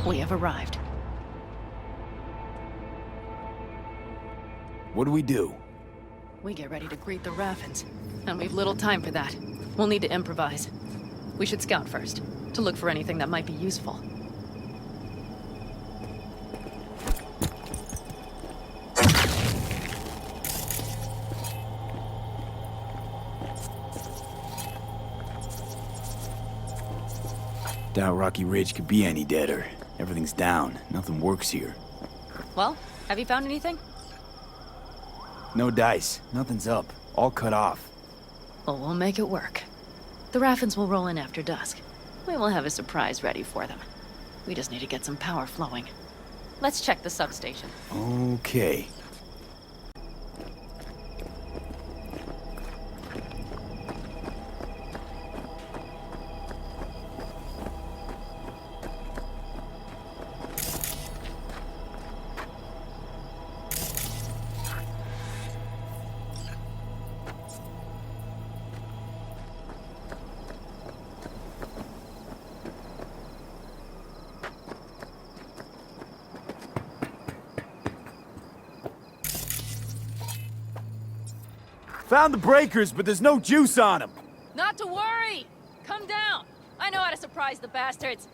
We have arrived. What do we do? We get ready to greet the Raffens, and we've little time for that. We'll need to improvise. We should scout first, to look for anything that might be useful. Doubt Rocky Ridge could be any deader. Everything's down. Nothing works here. Well, have you found anything? No dice. Nothing's up. All cut off. Well, we'll make it work. The Raffens will roll in after dusk. We will have a surprise ready for them. We just need to get some power flowing. Let's check the substation. Okay. Found the breakers, but there's no juice on them. Not to worry! Come down! I know how to surprise the bastards.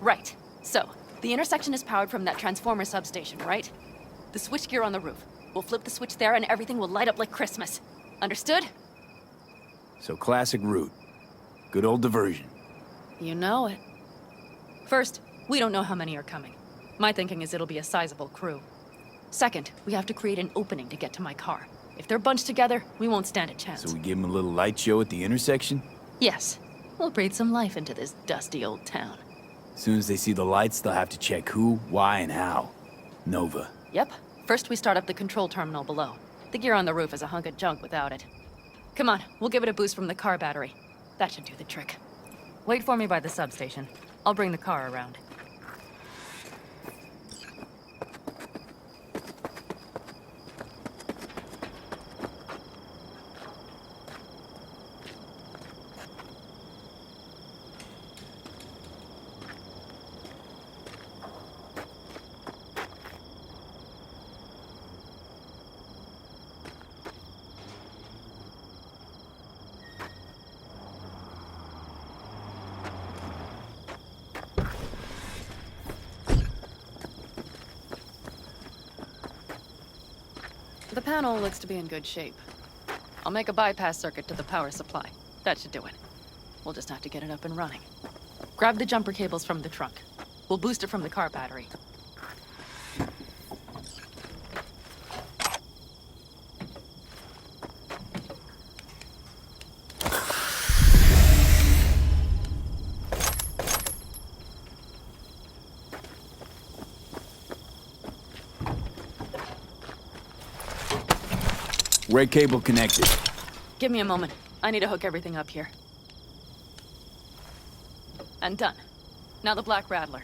Right. So, the intersection is powered from that transformer substation, right? The switchgear on the roof. We'll flip the switch there and everything will light up like Christmas. Understood? So classic route. Good old diversion. You know it. First, we don't know how many are coming. My thinking is it'll be a sizable crew. Second, we have to create an opening to get to my car. If they're bunched together, we won't stand a chance. So we give them a little light show at the intersection? Yes. We'll breathe some life into this dusty old town. As soon as they see the lights, they'll have to check who, why, and how. Nova. Yep. First, we start up the control terminal below. The gear on the roof is a hunk of junk without it. Come on, we'll give it a boost from the car battery. That should do the trick. Wait for me by the substation. I'll bring the car around. The panel looks to be in good shape. I'll make a bypass circuit to the power supply. That should do it. We'll just have to get it up and running. Grab the jumper cables from the trunk. We'll boost it from the car battery. Red cable connected. Give me a moment. I need to hook everything up here. And done. Now the Black Rattler.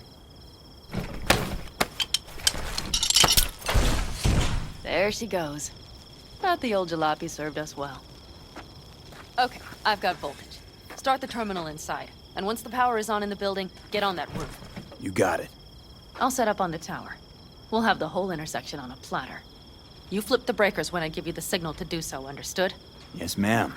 There she goes. Thought the old jalopy served us well. Okay, I've got voltage. Start the terminal inside. And once the power is on in the building, get on that roof. You got it. I'll set up on the tower. We'll have the whole intersection on a platter. You flip the breakers when I give you the signal to do so, understood? Yes, ma'am.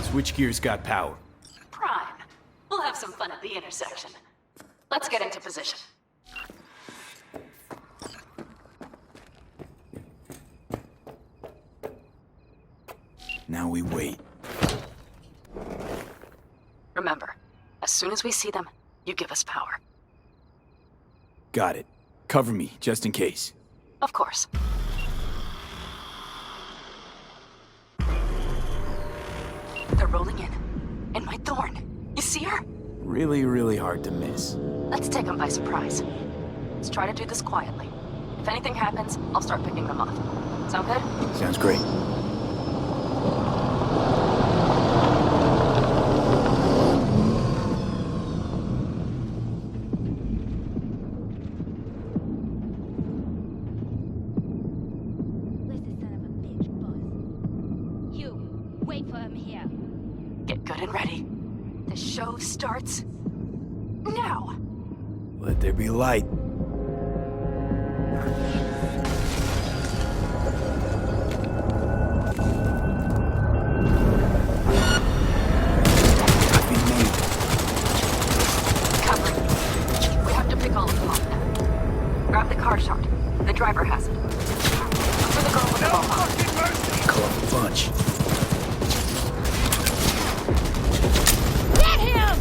Switchgear's got power. Prime. We'll have some fun at the intersection. Let's get into position. Now we wait. Remember, as soon as we see them, you give us power. Got it. Cover me, just in case. Of course. They're rolling in. And my Thorn. You see her? Really, really hard to miss. Let's take them by surprise. Let's try to do this quietly. If anything happens, I'll start picking them off. Sound good? Sounds great. Where's the son of a bitch, boss? You, wait for him here. Get good and ready. The show starts now. Let there be light. We have to pick all of them off now. Grab the car shard. The driver has it. Look for the girl with the mohawk. Caught a bunch. Get him!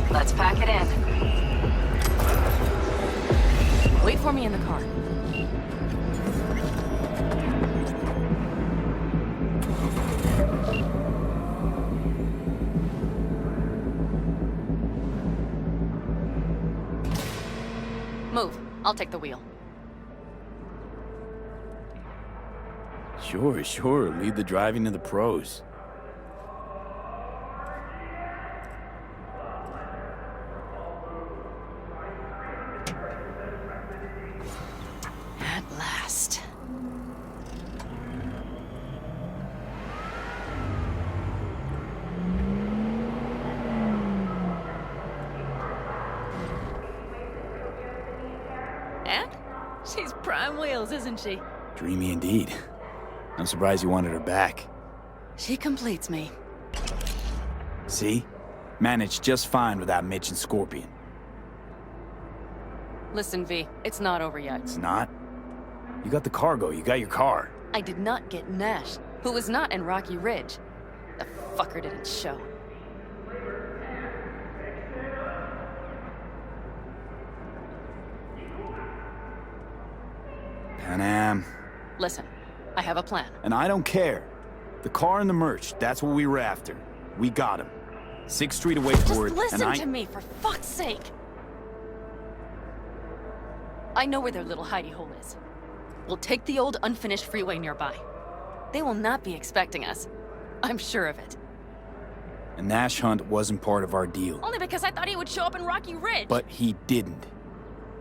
Let's pack it in. Wait for me in the car. Move. I'll take the wheel. Sure. Leave the driving to the pros. At last. And? She's prime wheels, isn't she? Dreamy indeed. I'm surprised you wanted her back. She completes me. See? Managed just fine without Mitch and Scorpion. Listen, V, it's not over yet. It's not? You got the cargo, you got your car. I did not get Nash, who was not in Rocky Ridge. The fucker didn't show. Panam. Listen, I have a plan. And I don't care. The car and the merch, that's what we were after. We got him. 6th Street away for it, Just and listen to me, for fuck's sake! I know where their little hidey hole is. We'll take the old unfinished freeway nearby. They will not be expecting us. I'm sure of it. A Nash hunt wasn't part of our deal. Only because I thought he would show up in Rocky Ridge. But he didn't.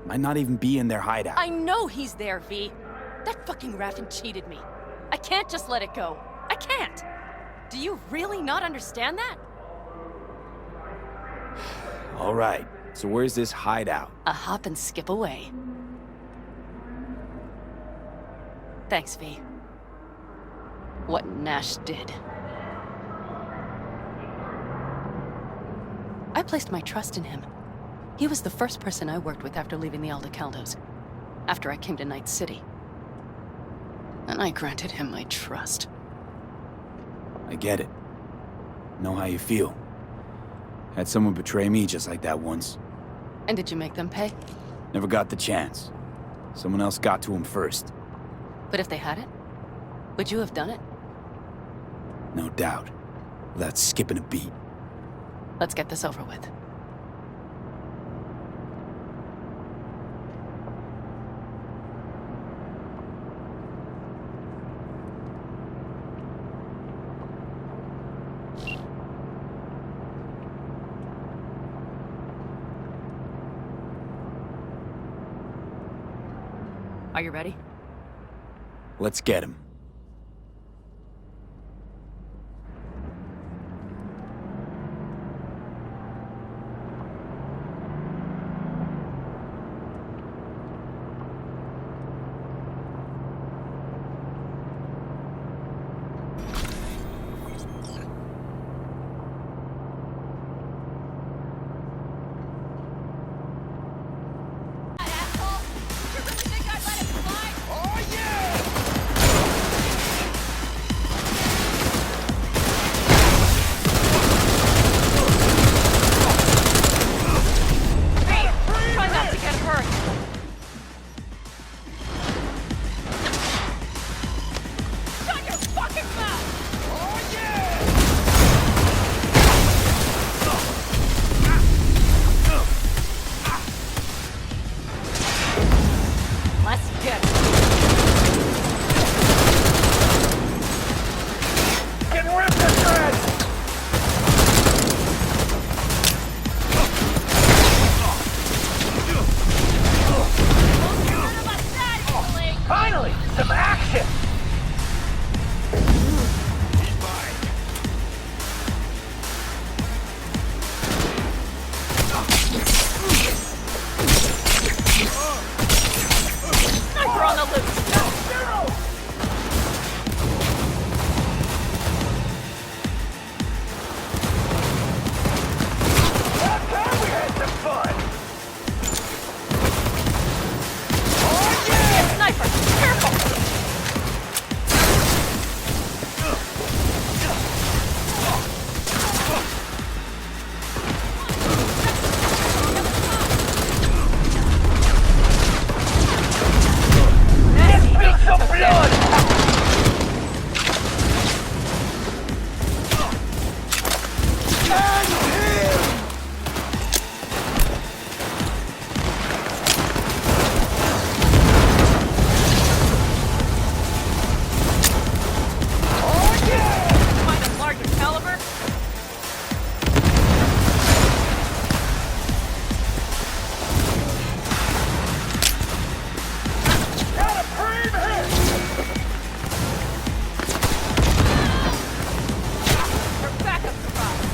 Might not even be in their hideout. I know he's there, V. That fucking Raffen cheated me. I can't just let it go. I can't! Do you really not understand that? All right, so where's this hideout? A hop and skip away. Thanks, V. What Nash did. I placed my trust in him. He was the first person I worked with after leaving the Aldecaldos, after I came to Night City. And I granted him my trust. I get it. Know how you feel. Had someone betray me just like that once. And did you make them pay? Never got the chance. Someone else got to him first. But if they hadn't, would you have done it? No doubt. Without skipping a beat. Let's get this over with. Are you ready? Let's get him. Try not to get hurt. Shut your fucking mouth! Let's get it. Getting ripped to shreds! Finally, some action! Sniper on the loose! That time we had some fun! Sniper! Careful! Get some blood! Find a larger caliber? Got a free hit! Her backup surprise!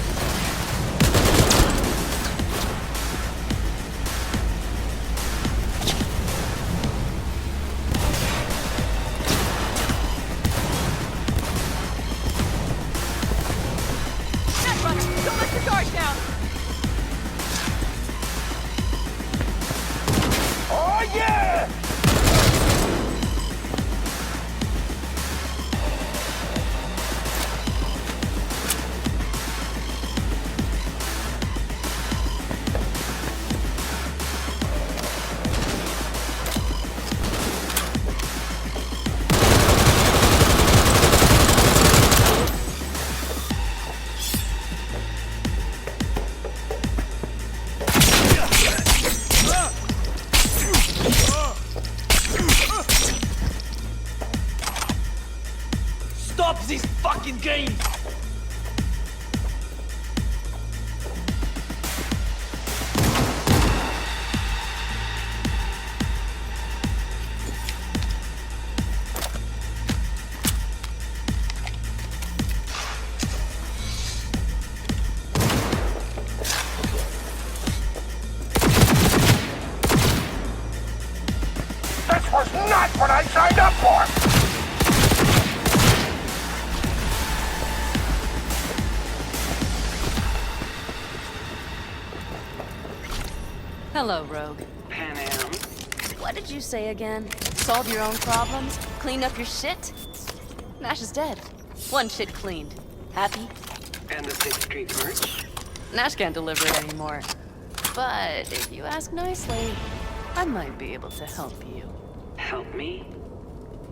Netrunner, don't let your guard down! Oh yeah! Stop this fucking game! This was not what I signed up for! Hello, Rogue. Pan Am. What did you say again? Solve your own problems? Clean up your shit? Nash is dead. One shit cleaned. Happy? And the 6th Street merch. Nash can't deliver it anymore. But if you ask nicely, I might be able to help you. Help me?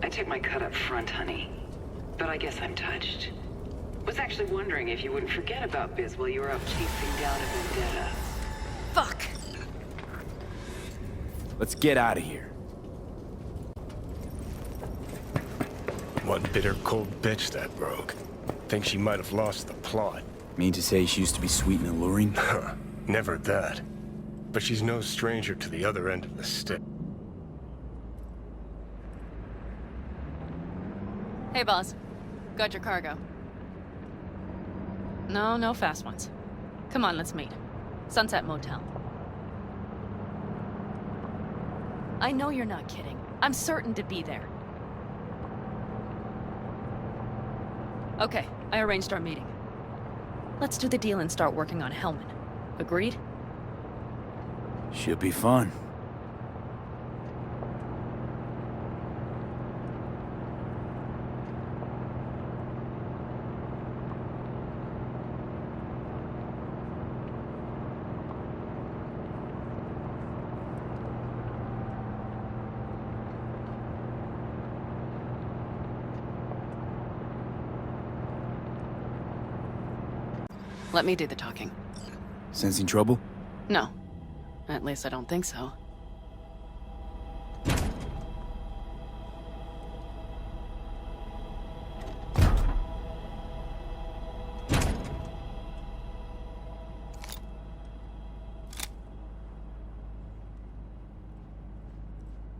I took my cut up front, honey. But I guess I'm touched. Was actually wondering if you wouldn't forget about Biz while you were out chasing down a vendetta. Fuck! Let's get out of here. One bitter, cold bitch, that rogue. Think she might have lost the plot. Mean to say she used to be sweet and alluring? Never that. But she's no stranger to the other end of the stick. Hey, boss. Got your cargo. No, no fast ones. Come on, let's meet. Sunset Motel. I know you're not kidding. I'm certain to be there. Okay, I arranged our meeting. Let's do the deal and start working on Hellman. Agreed? Should be fun. Let me do the talking. Sensing trouble? No. At least I don't think so.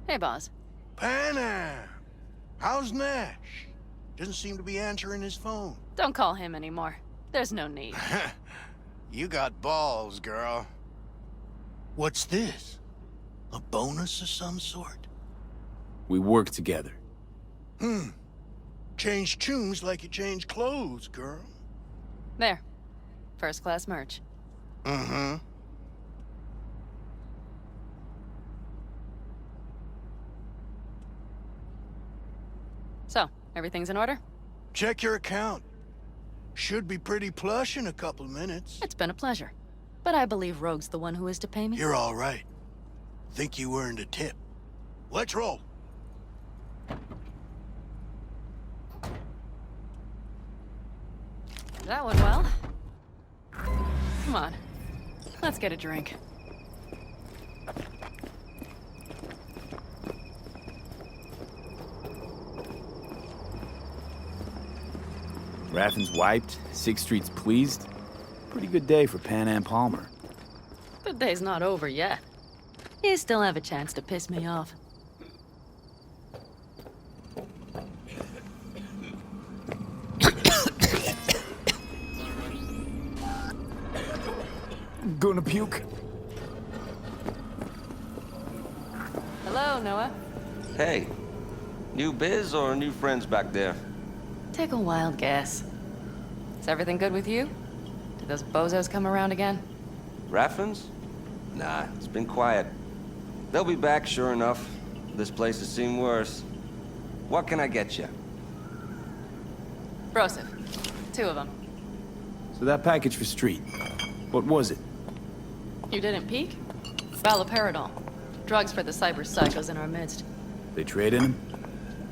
Hey, boss. Panam! How's Nash? Doesn't seem to be answering his phone. Don't call him anymore. There's no need. You got balls, girl. What's this? A bonus of some sort? We work together. Change tunes like you change clothes, girl. There. First class merch. Mm-hmm. So, everything's in order? Check your account. Should be pretty plush in a couple minutes. It's been a pleasure. But I believe Rogue's the one who is to pay me. You're all right. Think you earned a tip. Let's roll. That went well. Come on. Let's get a drink. Raffin's wiped, 6th Street's pleased. Pretty good day for Panam Palmer. The day's not over yet. You still have a chance to piss me off. Gonna puke. Hello, Noah. Hey, new biz or new friends back there? Take a wild guess. Is everything good with you? Did those bozos come around again? Raffins? Nah, it's been quiet. They'll be back, sure enough. This place has seen worse. What can I get you? Broseph. 2 of them. So that package for Street, what was it? You didn't peek? Valoperidol. Drugs for the cyber psychos in our midst. They traded him?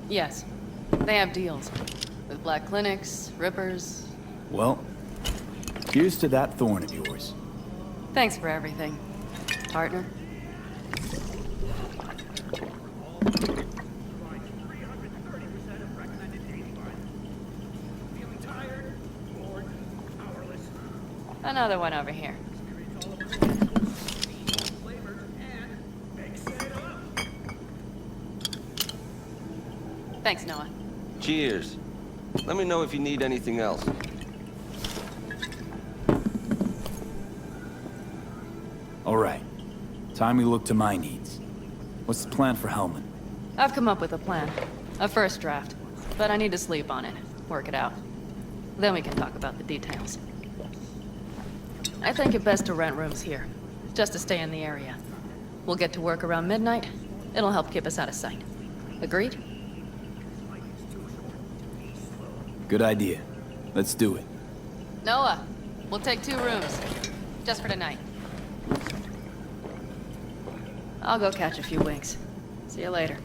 Yes. They have deals. With black clinics, rippers. Well, here's to that thorn of yours. Thanks for everything, partner. Another one over here. Thanks, Noah. Cheers. Let me know if you need anything else. All right. Time we look to my needs. What's the plan for Hellman? I've come up with a plan. A first draft. But I need to sleep on it. Work it out. Then we can talk about the details. I think it best to rent rooms here. Just to stay in the area. We'll get to work around midnight. It'll help keep us out of sight. Agreed? Good idea. Let's do it. Noah, we'll take 2 rooms. Just for tonight. I'll go catch a few winks. See you later.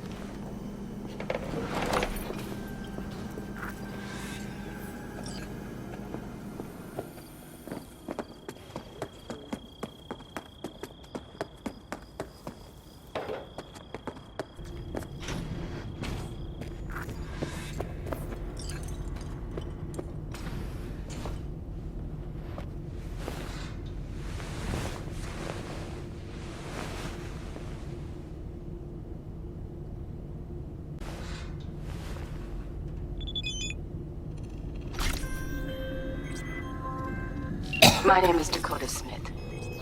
My name is Dakota Smith.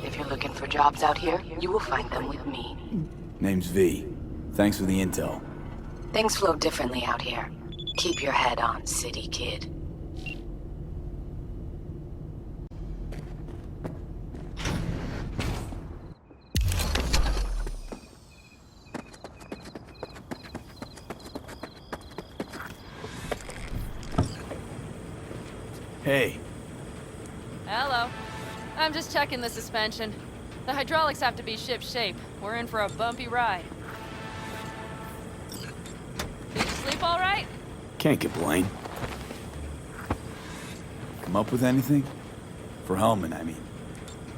If you're looking for jobs out here, you will find them with me. Name's V. Thanks for the intel. Things flow differently out here. Keep your head on, city kid. Hey. Hello. I'm just checking the suspension. The hydraulics have to be ship shape. We're in for a bumpy ride. Did you sleep all right? Can't complain. Come up with anything? For Hellman, I mean.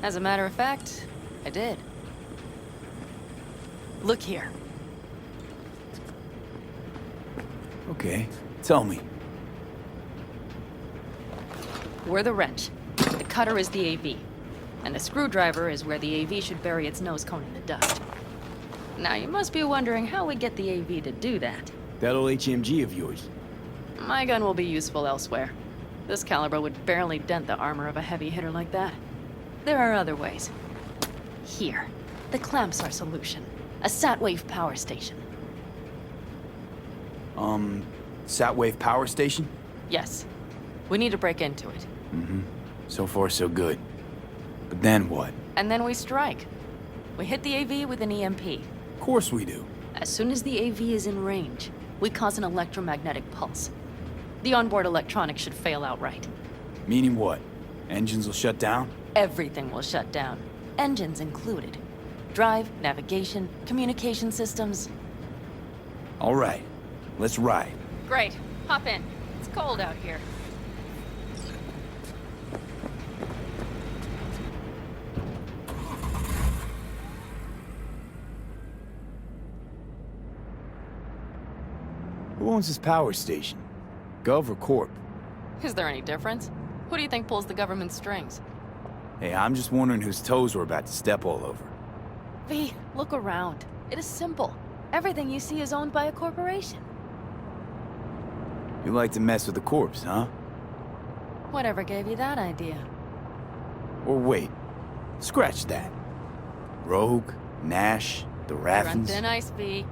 As a matter of fact, I did. Look here. Okay, tell me. We're the wrench. The cutter is the AV. And the screwdriver is where the AV should bury its nose cone in the dust. Now, you must be wondering how we get the AV to do that. That old HMG of yours. My gun will be useful elsewhere. This caliber would barely dent the armor of a heavy hitter like that. There are other ways. Here. The clamps are solution. A Satwave power station. Satwave power station? Yes. We need to break into it. Mm-hmm. So far, so good. But then what? And then we strike. We hit the AV with an EMP. Of course we do. As soon as the AV is in range, we cause an electromagnetic pulse. The onboard electronics should fail outright. Meaning what? Engines will shut down? Everything will shut down. Engines included. Drive, navigation, communication systems. All right. Let's ride. Great. Hop in. It's cold out here. Who owns this power station? Gov or Corp? Is there any difference? Who do you think pulls the government's strings? Hey, I'm just wondering whose toes we're about to step all over. V, look around. It is simple. Everything you see is owned by a corporation. You like to mess with the corpse, huh? Whatever gave you that idea? Or wait, scratch that. Rogue, Nash, the You're on Raffins. thin ice, V.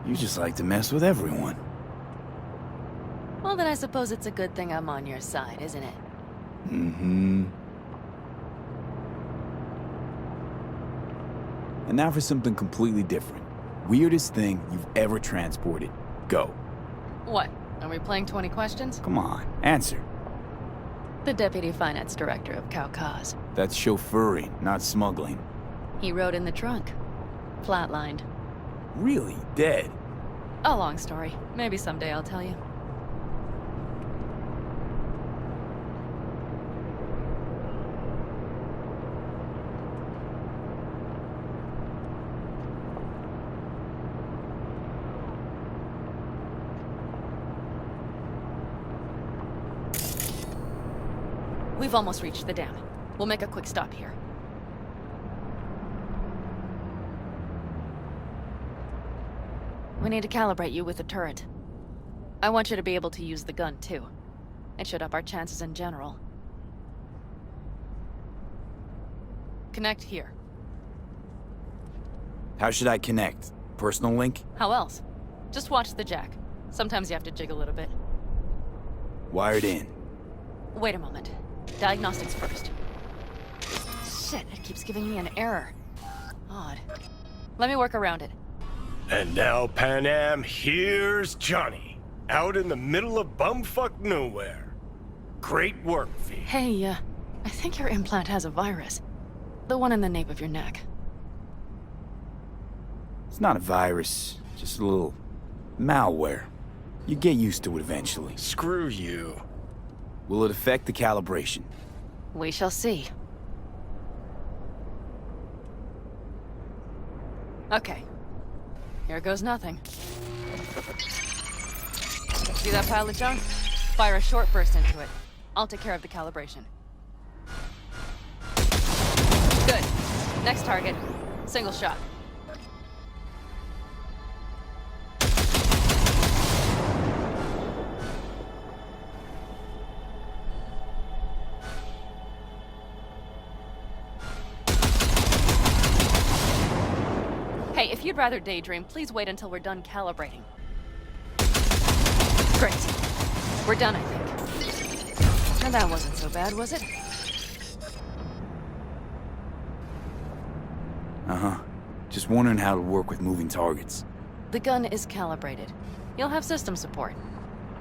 You just like to mess with everyone. Well, then I suppose it's a good thing I'm on your side, isn't it? Mm-hmm. And now for something completely different. Weirdest thing you've ever transported. Go. What? Are we playing 20 questions? Come on, answer. The Deputy Finance Director of Kaukaz. That's chauffeuring, not smuggling. He rode in the trunk. Flatlined. Really? Dead? A long story. Maybe someday I'll tell you. We've almost reached the dam. We'll make a quick stop here. We need to calibrate you with the turret. I want you to be able to use the gun, too. It should up our chances in general. Connect here. How should I connect? Personal link? How else? Just watch the jack. Sometimes you have to jig a little bit. Wired in. Wait a moment. Diagnostics first. Shit, it keeps giving me an error. Odd. Let me work around it. And now, Pan Am, here's Johnny. Out in the middle of bumfuck nowhere. Great work, V. Hey, I think your implant has a virus. The one in the nape of your neck. It's not a virus, just a little malware. You get used to it eventually. Screw you. Will it affect the calibration? We shall see. Okay. Here goes nothing. See that pile of junk? Fire a short burst into it. I'll take care of the calibration. Good. Next target. Single shot. If you'd rather daydream, please wait until we're done calibrating. Great. We're done, I think. Now that wasn't so bad, was it? Uh-huh. Just wondering how to work with moving targets. The gun is calibrated. You'll have system support.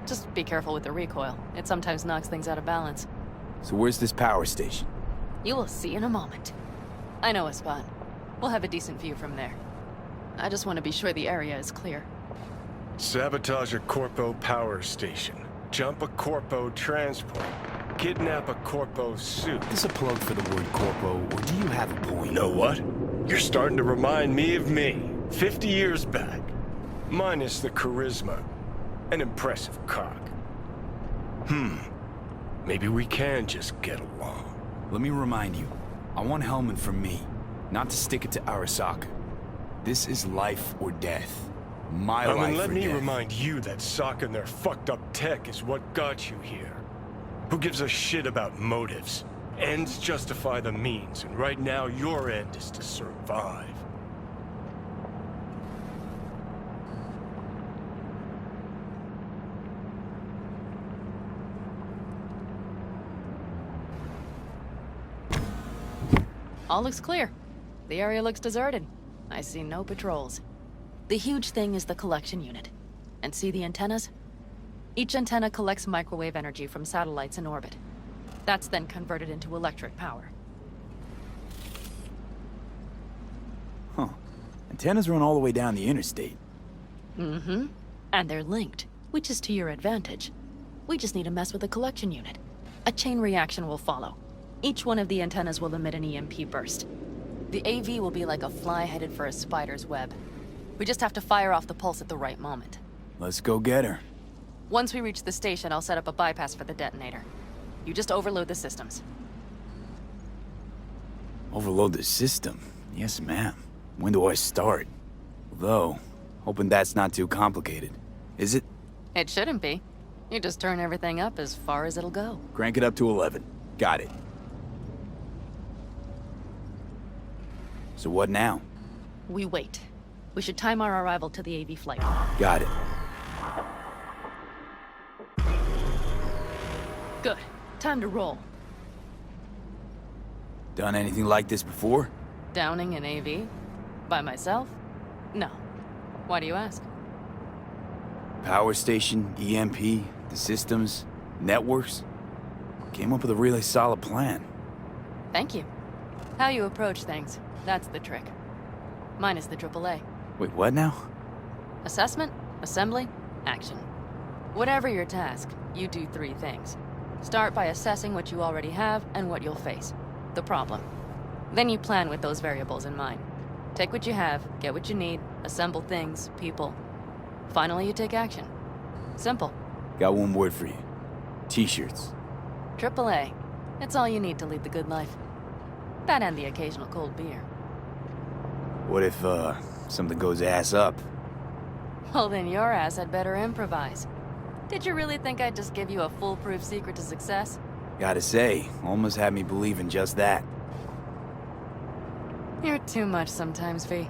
Just be careful with the recoil. It sometimes knocks things out of balance. So where's this power station? You will see in a moment. I know a spot. We'll have a decent view from there. I just want to be sure the area is clear. Sabotage a Corpo power station. Jump a Corpo transport. Kidnap a Corpo suit. Is this a plug for the word corpo, or do you have a point? You know what? You're starting to remind me of me, 50 years back. Minus the charisma. An impressive cock. Maybe we can just get along. Let me remind you, I want Hellman from me, not to stick it to Arasaka. This is life or death. My life or death. Let me remind you that Sokka and their fucked up tech is what got you here. Who gives a shit about motives? Ends justify the means, and right now your end is to survive. All looks clear. The area looks deserted. I see no patrols. The huge thing is the collection unit. And see the antennas? Each antenna collects microwave energy from satellites in orbit. That's then converted into electric power. Huh. Antennas run all the way down the interstate. Mm-hmm. And they're linked, which is to your advantage. We just need to mess with the collection unit. A chain reaction will follow. Each one of the antennas will emit an EMP burst. The AV will be like a fly headed for a spider's web. We just have to fire off the pulse at the right moment. Let's go get her. Once we reach the station, I'll set up a bypass for the detonator. You just overload the systems. Overload the system? Yes, ma'am. When do I start? Though, hoping that's not too complicated. Is it? It shouldn't be. You just turn everything up as far as it'll go. Crank it up to 11. Got it. So what now? We wait. We should time our arrival to the AV flight. Got it. Good. Time to roll. Done anything like this before? Downing an AV? By myself? No. Why do you ask? Power station, EMP, the systems, networks. Came up with a really solid plan. Thank you. How you approach things, that's the trick. Minus the AAA. Wait, what now? Assessment, assembly, action. Whatever your task, you do 3 things. Start by assessing what you already have and what you'll face. The problem. Then you plan with those variables in mind. Take what you have, get what you need, assemble things, people. Finally, you take action. Simple. Got one word for you. T-shirts. AAA. It's all you need to lead the good life. That and the occasional cold beer. What if, something goes ass up? Well, then your ass had better improvise. Did you really think I'd just give you a foolproof secret to success? Gotta say, almost had me believe in just that. You're too much sometimes, V.